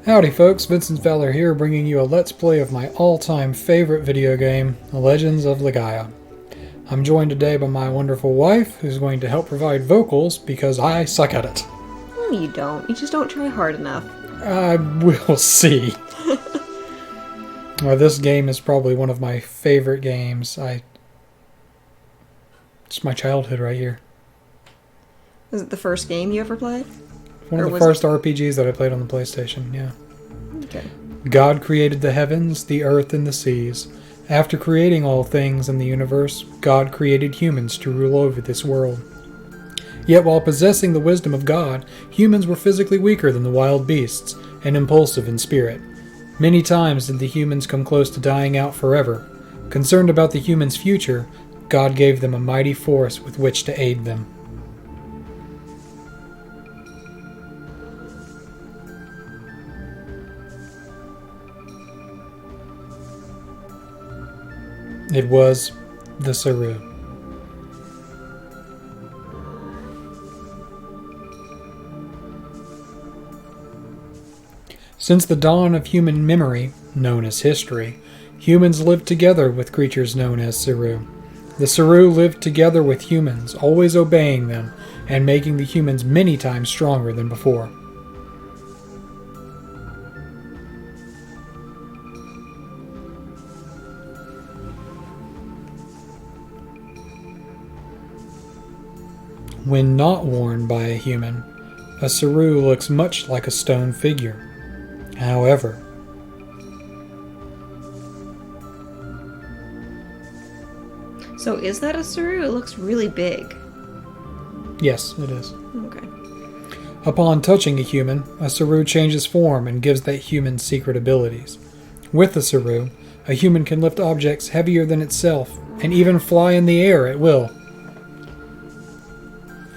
Howdy folks, Vincent Fowler here, bringing you a let's play of my all-time favorite video game, The Legends of Legaia. I'm joined today by my wonderful wife, who's going to help provide vocals because I suck at it. No, you don't. You just don't try hard enough. I will see. Well, this game is probably one of my favorite games. It's my childhood right here. Was it the first game you ever played? One of the first RPGs that I played on the PlayStation, yeah. Okay. God created the heavens, the earth, and the seas. After creating all things in the universe, God created humans to rule over this world. Yet while possessing the wisdom of God, humans were physically weaker than the wild beasts, and impulsive in spirit. Many times did the humans come close to dying out forever. Concerned about the humans' future, God gave them a mighty force with which to aid them. It was the Saru. Since the dawn of human memory, known as history, humans lived together with creatures known as Saru. The Saru lived together with humans, always obeying them, and making the humans many times stronger than before. When not worn by a human, a Saru looks much like a stone figure. However, So is that a Saru? It looks really big. yes, it is. Okay. Upon touching a human, a Saru changes form and gives that human secret abilities. With the Saru, a human can lift objects heavier than itself, and even fly in the air at will.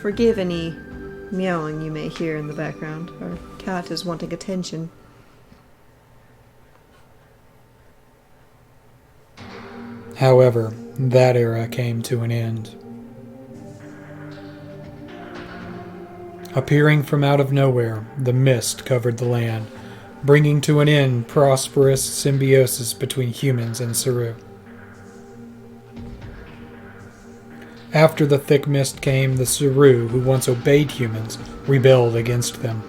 Forgive any meowing you may hear in the background. Our cat is wanting attention. However, that era came to an end. Appearing from out of nowhere, the mist covered the land, bringing to an end prosperous symbiosis between humans and Saru. After the thick mist came, the Saru, who once obeyed humans, rebelled against them.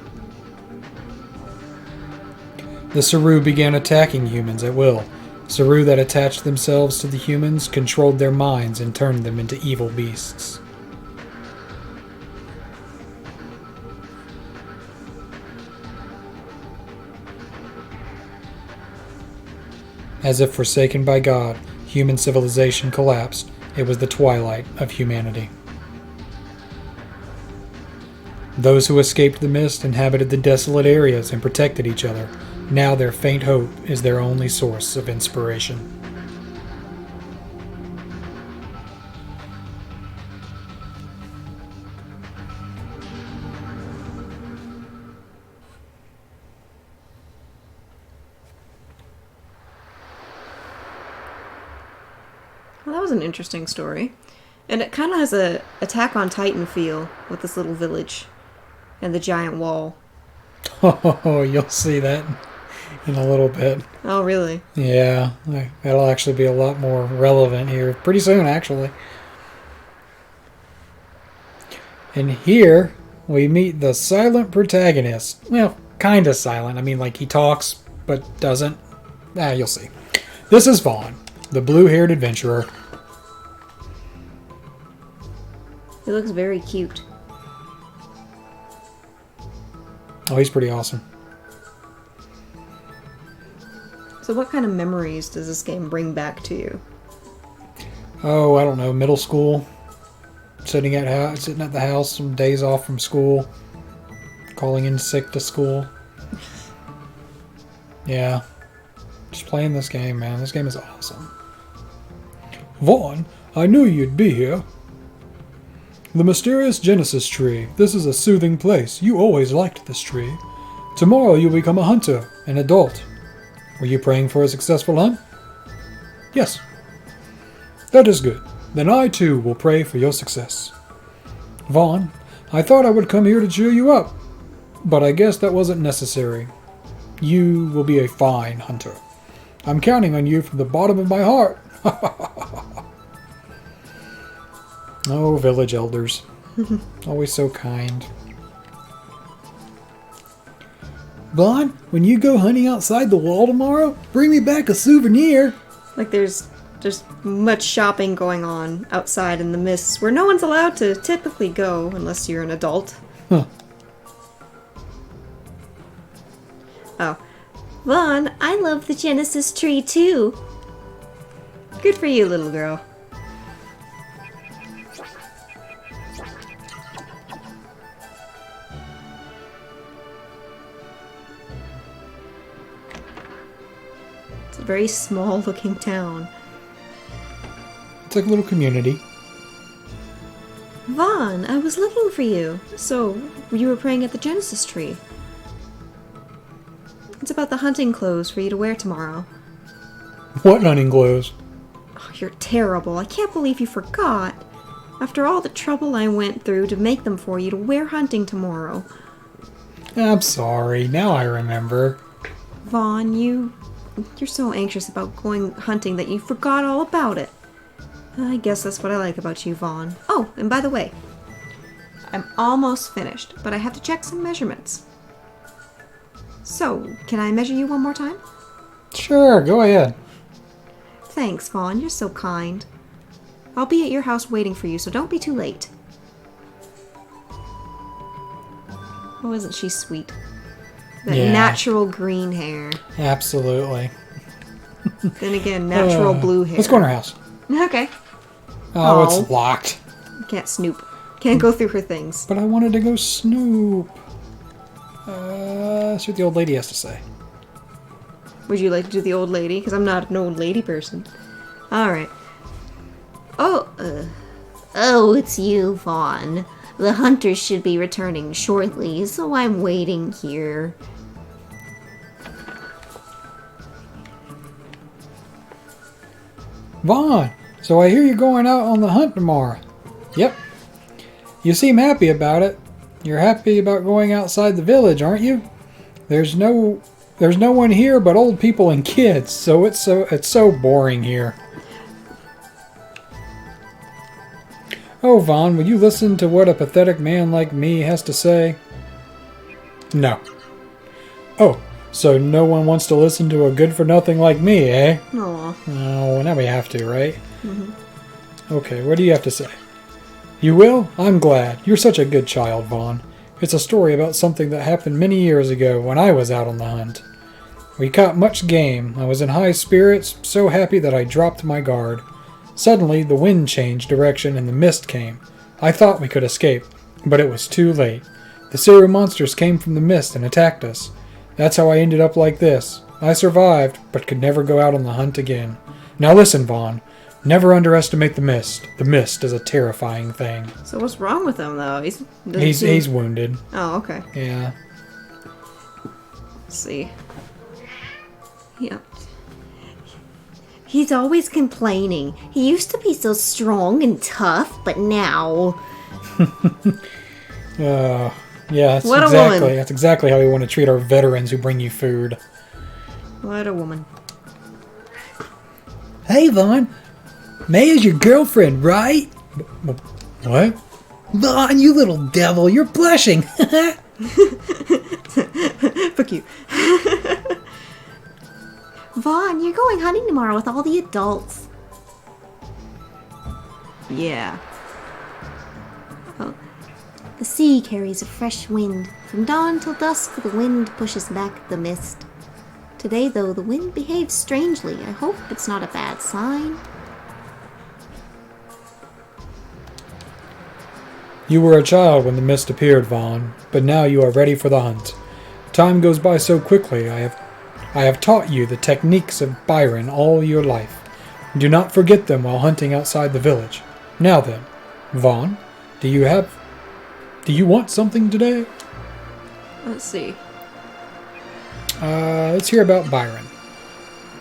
The Saru began attacking humans at will. Saru that attached themselves to the humans controlled their minds and turned them into evil beasts. As if forsaken by God, human civilization collapsed. It was the twilight of humanity. Those who escaped the mist inhabited the desolate areas and protected each other. Now their faint hope is their only source of inspiration. Well, that was an interesting story. And it kind of has a Attack on Titan feel with this little village and the giant wall. Oh, you'll see that in a little bit. Oh, really? Yeah, that'll actually be a lot more relevant here pretty soon, actually. And here we meet the silent protagonist. Well, kind of silent. I mean, like he talks, but doesn't. You'll see. This is Vaughn, the blue-haired adventurer. He looks very cute. Oh, he's pretty awesome. So what kind of memories does this game bring back to you? Oh, I don't know, middle school. Sitting at the house, some days off from school. Calling in sick to school. Yeah. Just playing this game, man. This game is awesome. Vaughn, I knew you'd be here. The mysterious Genesis tree. This is a soothing place. You always liked this tree. Tomorrow you'll become a hunter, an adult. Were you praying for a successful hunt? Yes. That is good. Then I too will pray for your success. Vaughn, I thought I would come here to cheer you up, but I guess that wasn't necessary. You will be a fine hunter. I'm counting on you from the bottom of my heart. Oh, village elders. Always so kind. Vaughn, when you go hunting outside the wall tomorrow, bring me back a souvenir. Like there's much shopping going on outside in the mists where no one's allowed to typically go unless you're an adult. Huh. Oh. Vaughn, I love the Genesis tree too. Good for you, little girl. It's a very small looking town. It's like a little community. Vaughn, I was looking for you. So, you were praying at the Genesis tree. It's about the hunting clothes for you to wear tomorrow. What hunting clothes? Oh, you're terrible. I can't believe you forgot. After all the trouble I went through to make them for you to wear hunting tomorrow. I'm sorry. Now I remember. Vaughn, you're so anxious about going hunting that you forgot all about it. I guess that's what I like about you, Vaughn. Oh, and by the way, I'm almost finished, but I have to check some measurements. So, can I measure you one more time? Sure, go ahead. Thanks, Vaughn. You're so kind. I'll be at your house waiting for you, so don't be too late. Oh, isn't she sweet? That natural green hair. Absolutely. Then again, natural blue hair. Let's go in her house. Okay. Oh, it's locked. Can't snoop. Can't go through her things. But I wanted to go snoop. That's what the old lady has to say. Would you like to do the old lady? Because I'm not an old lady person. Alright. Oh, it's you, Vaughn. The hunters should be returning shortly, so I'm waiting here. Vaughn, so I hear you're going out on the hunt tomorrow. Yep. You seem happy about it. You're happy about going outside the village, aren't you? There's no one here but old people and kids, so it's so boring here. Oh, Vaughn, will you listen to what a pathetic man like me has to say? No. Oh, so no one wants to listen to a good-for-nothing like me, eh? aw. Oh, now we have to, right? Mm-hmm. Okay, what do you have to say? You will? I'm glad. You're such a good child, Vaughn. It's a story about something that happened many years ago when I was out on the hunt. We caught much game. I was in high spirits, so happy that I dropped my guard. Suddenly, the wind changed direction and the mist came. I thought we could escape, but it was too late. The Seru monsters came from the mist and attacked us. That's how I ended up like this. I survived, but could never go out on the hunt again. Now listen, Vaughn. Never underestimate the mist. The mist is a terrifying thing. So what's wrong with him, though? He's wounded. Oh, okay. Yeah. Let's see. Yeah. He's always complaining. He used to be so strong and tough, but now... Yeah, that's exactly how we want to treat our veterans who bring you food. What a woman. Hey, Vaughn. May is your girlfriend, right? What? Vaughn, you little devil, you're blushing. Fuck you. Vaughn, you're going hunting tomorrow with all the adults. Yeah. Oh. The sea carries a fresh wind. From dawn till dusk, the wind pushes back the mist. Today, though, the wind behaves strangely. I hope it's not a bad sign. You were a child when the mist appeared, Vaughn, but now you are ready for the hunt. Time goes by so quickly. I have taught you the techniques of Byron all your life. Do not forget them while hunting outside the village. Now then, Vaughn, do you want something today? Let's see. Let's hear about Byron.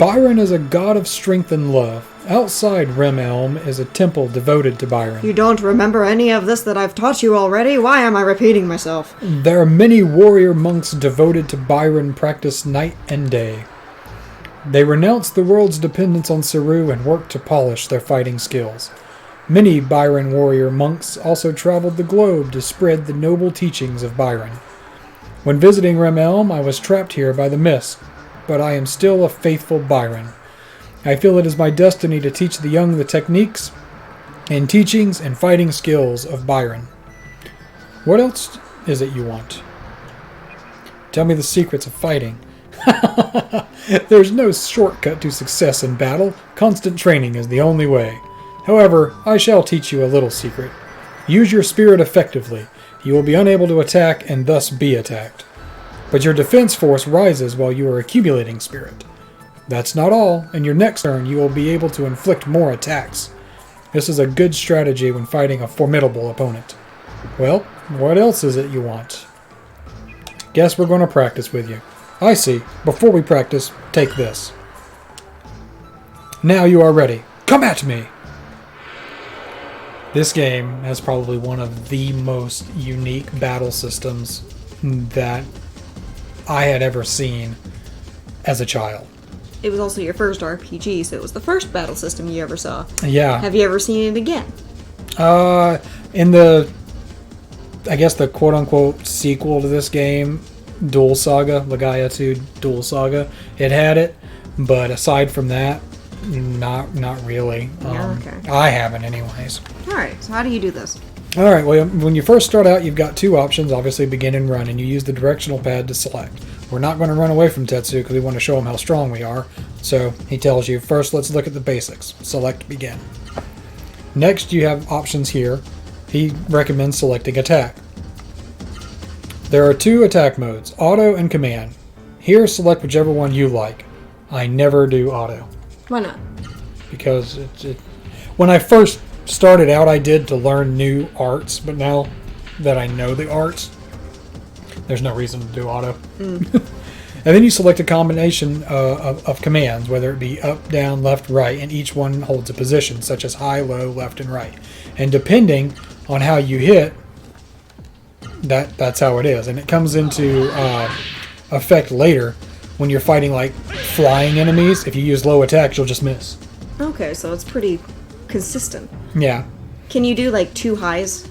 Byron is a god of strength and love. Outside Remelm is a temple devoted to Byron. You don't remember any of this that I've taught you already? Why am I repeating myself? There are many warrior monks devoted to Byron practice night and day. They renounce the world's dependence on Saru and work to polish their fighting skills. Many Byron warrior monks also traveled the globe to spread the noble teachings of Byron. When visiting Remelm, I was trapped here by the mist, but I am still a faithful Byron. I feel it is my destiny to teach the young the techniques and teachings and fighting skills of Byron. What else is it you want? Tell me the secrets of fighting. There's no shortcut to success in battle. Constant training is the only way. However, I shall teach you a little secret. Use your spirit effectively. You will be unable to attack and thus be attacked. But your defense force rises while you are accumulating spirit. That's not all. In your next turn, you will be able to inflict more attacks. This is a good strategy when fighting a formidable opponent. Well, what else is it you want? Guess we're going to practice with you. I see. Before we practice, take this. Now you are ready. Come at me! This game has probably one of the most unique battle systems that I had ever seen as a child. It was also your first RPG, so it was the first battle system you ever saw. Yeah. Have you ever seen it again? In the, I guess the quote-unquote sequel to this game, Duel Saga, Legaia 2 Duel Saga, it had it, but aside from that, not really. Okay. I haven't anyways. Alright, so how do you do this? Alright, well, when you first start out, you've got two options, obviously begin and run, and you use the directional pad to select. We're not going to run away from Tetsu because we want to show him how strong we are. So he tells you, first let's look at the basics. Select begin. Next you have options here. He recommends selecting attack. There are two attack modes, auto and command. Here select whichever one you like. I never do auto. Why not? Because when I first started out I did to learn new arts, but now that I know the arts, there's no reason to do auto. And then you select a combination of commands, whether it be up, down, left, right, and each one holds a position, such as high, low, left, and right. And depending on how you hit, that's how it is. And it comes into effect later when you're fighting like flying enemies. If you use low attacks, you'll just miss. Okay, so it's pretty consistent. Yeah. Can you do like two highs?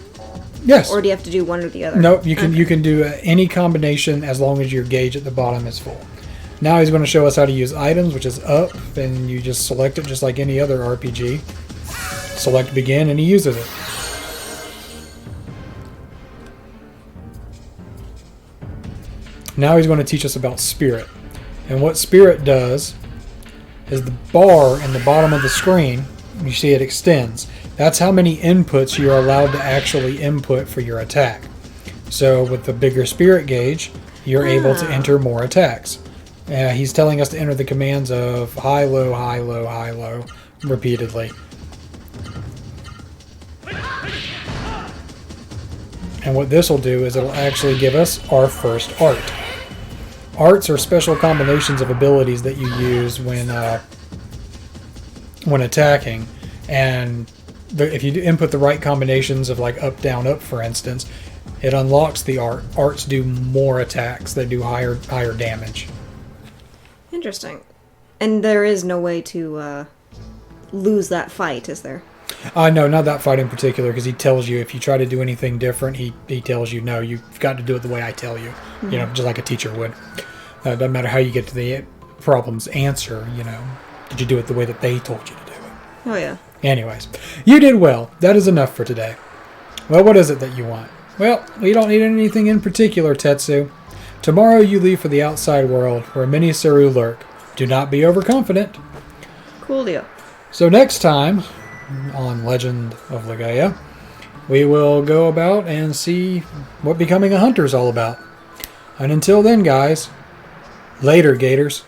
Yes. Or do you have to do one or the other? Nope, you can Okay. you can do any combination as long as your gauge at the bottom is full. Now he's going to show us how to use items, which is up, and you just select it just like any other RPG. Select begin, and he uses it. Now he's going to teach us about spirit. And what spirit does is the bar in the bottom of the screen, you see it extends. That's how many inputs you're allowed to actually input for your attack. So with the bigger spirit gauge, you're able to enter more attacks. He's telling us to enter the commands of high, low, high, low, high, low, repeatedly. And what this will do is it'll actually give us our first art. Arts are special combinations of abilities that you use when attacking, and if you input the right combinations of like up, down, up, for instance, it unlocks the art. Arts do more attacks. They do higher damage. Interesting. And there is no way to lose that fight, is there? No, not that fight in particular, because he tells you if you try to do anything different, he tells you, no, you've got to do it the way I tell you. Mm-hmm. You know, just like a teacher would. Doesn't matter how you get to the problem's answer, you know. Did you do it the way that they told you to do it? Oh, yeah. Anyways, you did well. That is enough for today. Well, what is it that you want? Well, we don't need anything in particular, Tetsu. Tomorrow you leave for the outside world, where many Saru lurk. Do not be overconfident. Cool deal. So next time, on Legend of Legaia, we will go about and see what becoming a hunter is all about. And until then, guys, later, Gators.